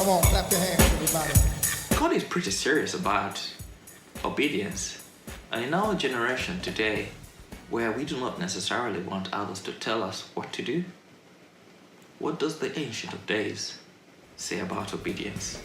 Come on, clap your hands, everybody. God is pretty serious about obedience. And in our generation today, where we do not necessarily want others to tell us what to do, what does the Ancient of Days say about obedience?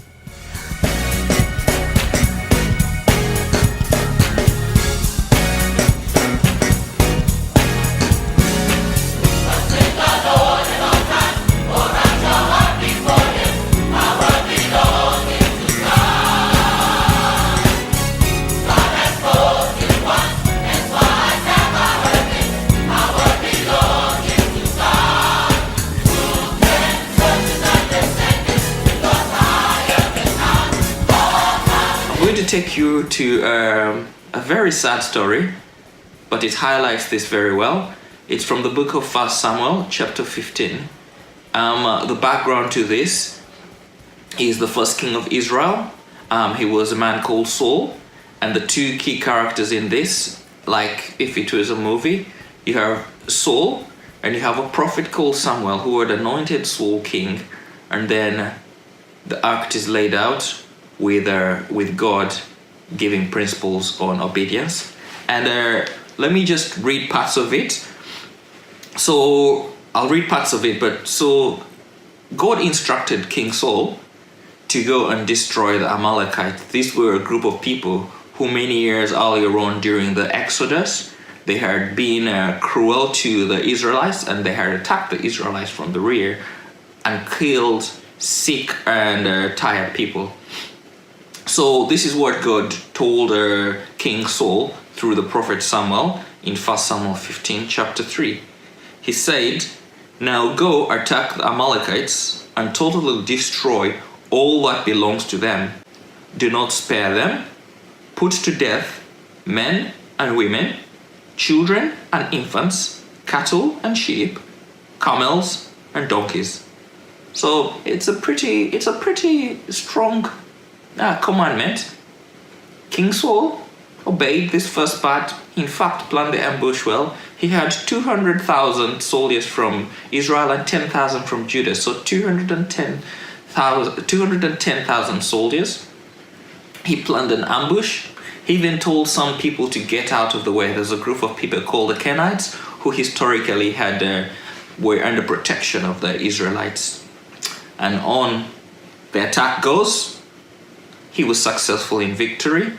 I'm going to take you to a very sad story, but it highlights this very well. It's from the book of 1 Samuel, chapter 15. The background to this is the first king of Israel. He was a man called Saul, and the two key characters in this, like if it was a movie, you have Saul and you have a prophet called Samuel who had anointed Saul king, and then the act is laid out with God giving principles on obedience. And let me just read parts of it. So I'll read parts of it, but so God instructed King Saul to go and destroy the Amalekites. These were a group of people who many years earlier on during the Exodus, they had been cruel to the Israelites, and they had attacked the Israelites from the rear and killed sick and tired people. So this is what God told King Saul through the prophet Samuel in 1 Samuel 15 chapter 3. He said, "Now go attack the Amalekites and totally destroy all that belongs to them. Do not spare them. Put to death men and women, children and infants, cattle and sheep, camels and donkeys." So it's a pretty strong commandment. King Saul obeyed this first part. In fact, planned the ambush well. He had 200,000 soldiers from Israel and 10,000 from Judah. So 210,000 soldiers. He planned an ambush. He then told some people to get out of the way. There's a group of people called the Kenites who historically were under protection of the Israelites. And on the attack goes. He was successful in victory,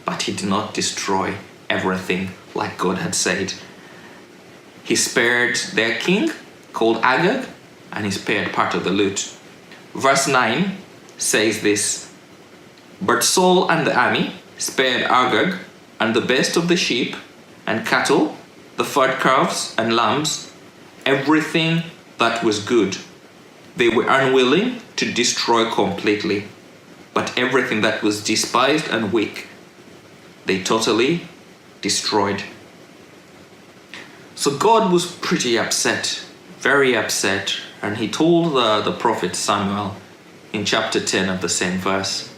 but he did not destroy everything like God had said. He spared their king, called Agag, and he spared part of the loot. Verse 9 says this, "But Saul and the army spared Agag and the best of the sheep and cattle, the fat calves and lambs, everything that was good. They were unwilling to destroy completely, but everything that was despised and weak, they totally destroyed." So God was pretty upset, very upset, and he told the prophet Samuel in chapter 10 of the same verse,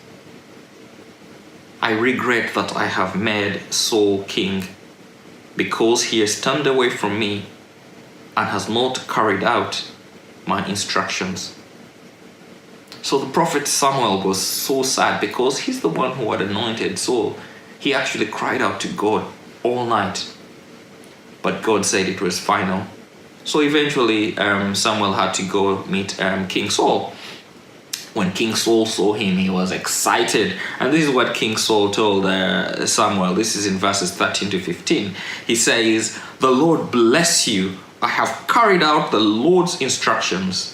"I regret that I have made Saul king, because he has turned away from me and has not carried out my instructions." So the prophet Samuel was so sad because he's the one who had anointed Saul. He actually cried out to God all night. But God said it was final. So eventually Samuel had to go meet King Saul. When King Saul saw him, he was excited. And this is what King Saul told Samuel. This is in verses 13 to 15. He says, "The Lord bless you. I have carried out the Lord's instructions."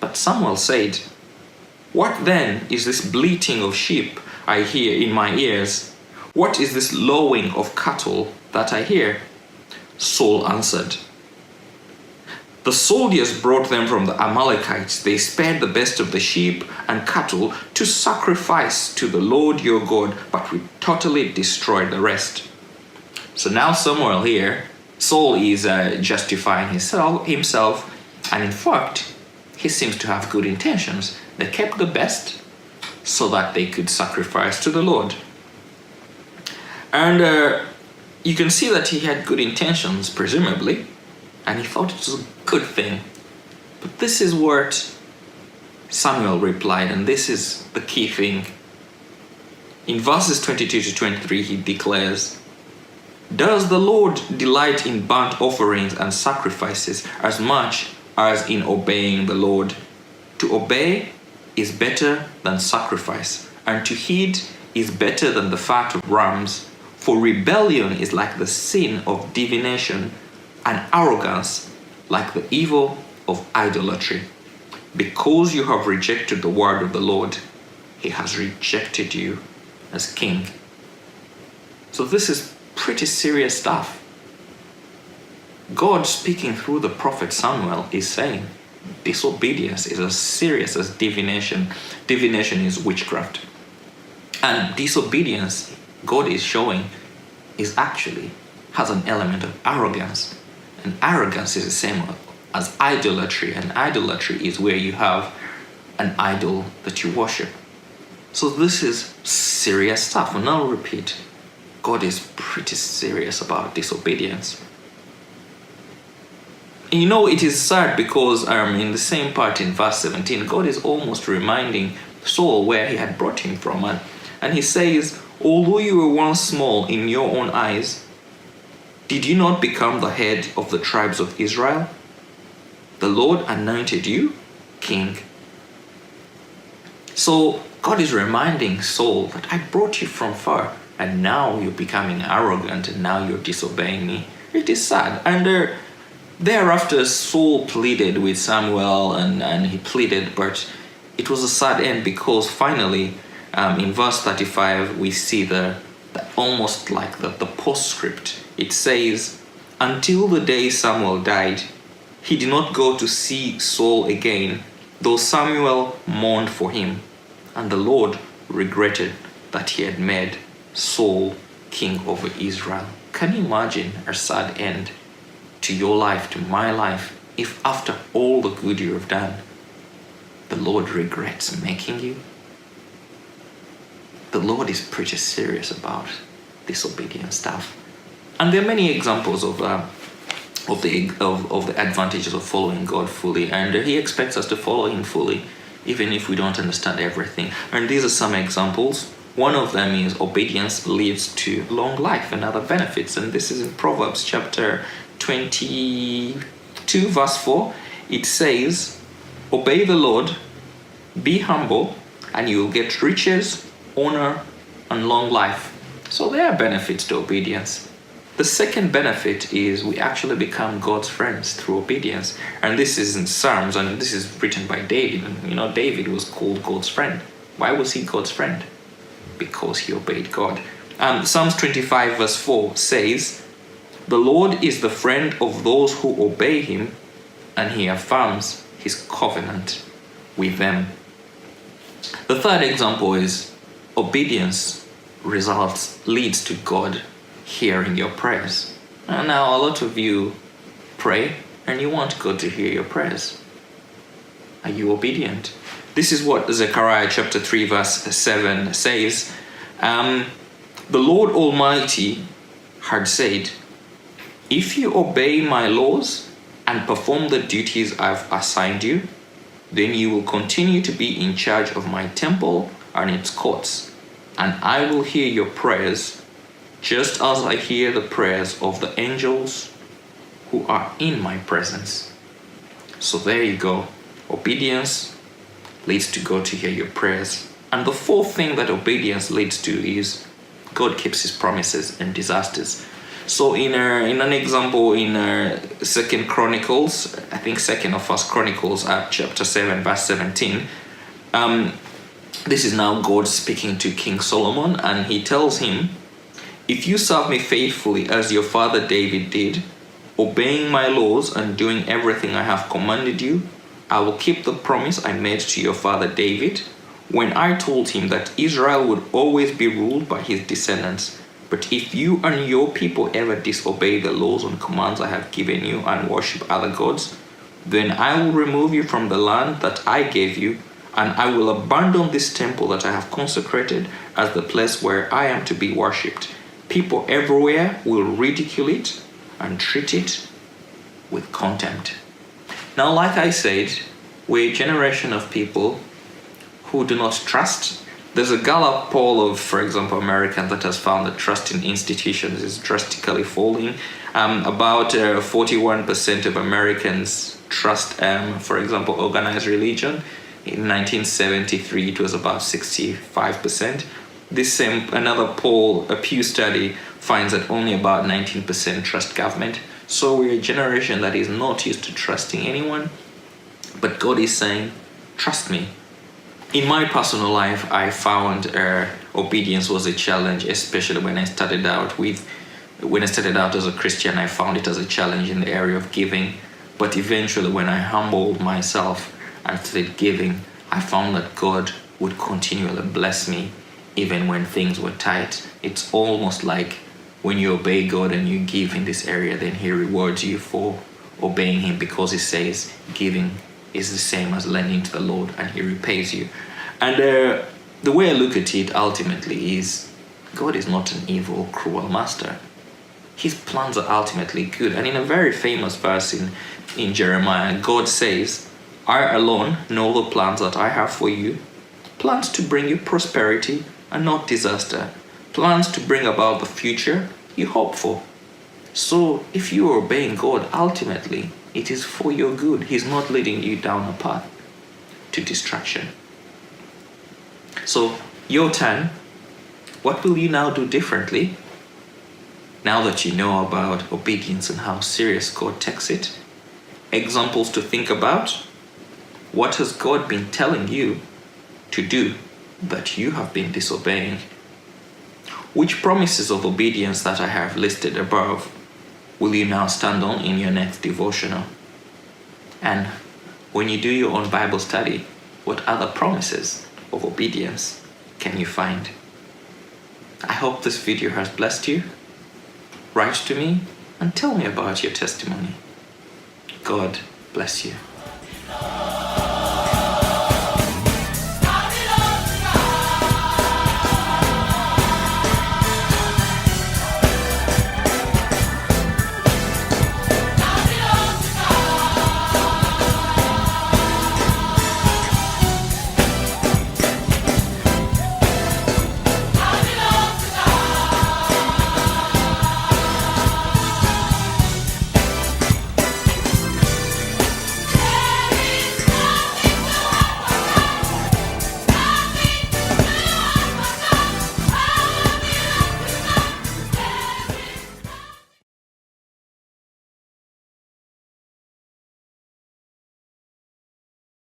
But Samuel said, "What then is this bleating of sheep I hear in my ears? What is this lowing of cattle that I hear?" Saul answered, "The soldiers brought them from the Amalekites. They spared the best of the sheep and cattle to sacrifice to the Lord your God, but we totally destroyed the rest." So now Samuel here, Saul is justifying himself, and in fact, he seems to have good intentions. They kept the best so that they could sacrifice to the Lord. And you can see that he had good intentions, presumably, and he thought it was a good thing. But this is what Samuel replied, and this is the key thing. In verses 22 to 23, he declares, "Does the Lord delight in burnt offerings and sacrifices as much as in obeying the Lord? To obey is better than sacrifice, and to heed is better than the fat of rams. For rebellion is like the sin of divination, and arrogance like the evil of idolatry. Because you have rejected the word of the Lord, he has rejected you as king." So this is pretty serious stuff. God, speaking through the prophet Samuel, is saying disobedience is as serious as divination. Divination is witchcraft. And disobedience, God is showing, is actually has an element of arrogance. And arrogance is the same as idolatry. And idolatry is where you have an idol that you worship. So this is serious stuff. And I'll repeat, God is pretty serious about disobedience. You know, it is sad because in the same part in verse 17, God is almost reminding Saul where he had brought him from. And he says, "Although you were once small in your own eyes, did you not become the head of the tribes of Israel? The Lord anointed you king." So God is reminding Saul that I brought you from far, and now you're becoming arrogant, and now you're disobeying me. It is sad. And thereafter, Saul pleaded with Samuel, and he pleaded, but it was a sad end, because finally, in verse 35, we see the almost like the postscript. It says, "Until the day Samuel died, he did not go to see Saul again, though Samuel mourned for him, and the Lord regretted that he had made Saul king over Israel." Can you imagine a sad end to your life, to my life, if after all the good you have done, the Lord regrets making you? The Lord is pretty serious about disobedient stuff. And there are many examples of the advantages of following God fully, and he expects us to follow him fully, even if we don't understand everything. And these are some examples. One of them is obedience leads to long life and other benefits, and this is in Proverbs chapter 22 verse 4. It says, "Obey the Lord, be humble, and you will get riches, honor, and long life." So there are benefits to obedience. The second benefit is we actually become God's friends through obedience. And this is in Psalms, and this is written by David. And David was called God's friend. Why was he God's friend? Because he obeyed God. Psalms 25 verse 4 says, "The Lord is the friend of those who obey him, and he affirms his covenant with them." The third example is obedience leads to God hearing your prayers. And now a lot of you pray and you want God to hear your prayers. Are you obedient? This is what Zechariah chapter 3 verse 7 says. The Lord Almighty had said, "If you obey my laws and perform the duties I've assigned you, then you will continue to be in charge of my temple and its courts, and I will hear your prayers just as I hear the prayers of the angels who are in my presence." So there you go. Obedience leads to God to hear your prayers. And the fourth thing that obedience leads to is God keeps his promises and disasters. So in an example in 2 Chronicles, I think 2nd or 1st Chronicles chapter 7 verse 17, this is now God speaking to King Solomon, and he tells him, "If you serve me faithfully as your father David did, obeying my laws and doing everything I have commanded you, I will keep the promise I made to your father David when I told him that Israel would always be ruled by his descendants. But if you and your people ever disobey the laws and commands I have given you and worship other gods, then I will remove you from the land that I gave you, and I will abandon this temple that I have consecrated as the place where I am to be worshipped. People everywhere will ridicule it and treat it with contempt." Now, like I said, we're a generation of people who do not trust. There's a Gallup poll of, for example, Americans that has found that trust in institutions is drastically falling. About 41% of Americans trust, for example, organized religion. In 1973, it was about 65%. This same, another poll, a Pew study, finds that only about 19% trust government. So we're a generation that is not used to trusting anyone. But God is saying, trust me. In my personal life, I found obedience was a challenge, especially when I started out as a Christian. I found it as a challenge in the area of giving. But eventually, when I humbled myself and started giving, I found that God would continually bless me even when things were tight. It's almost like when you obey God and you give in this area, then He rewards you for obeying Him, because He says giving is the same as lending to the Lord, and He repays you. And the way I look at it ultimately is God is not an evil, cruel master. His plans are ultimately good. And in a very famous verse in Jeremiah, God says, I alone know the plans that I have for you, plans to bring you prosperity and not disaster, plans to bring about the future you hope for. So if you are obeying God, ultimately, it is for your good. He's not leading you down a path to destruction. So, your turn. What will you now do differently? Now that you know about obedience and how serious God takes it, examples to think about. What has God been telling you to do that you have been disobeying? Which promises of obedience that I have listed above will you now stand on in your next devotional? And when you do your own Bible study, what other promises of obedience can you find? I hope this video has blessed you. Write to me and tell me about your testimony. God bless you.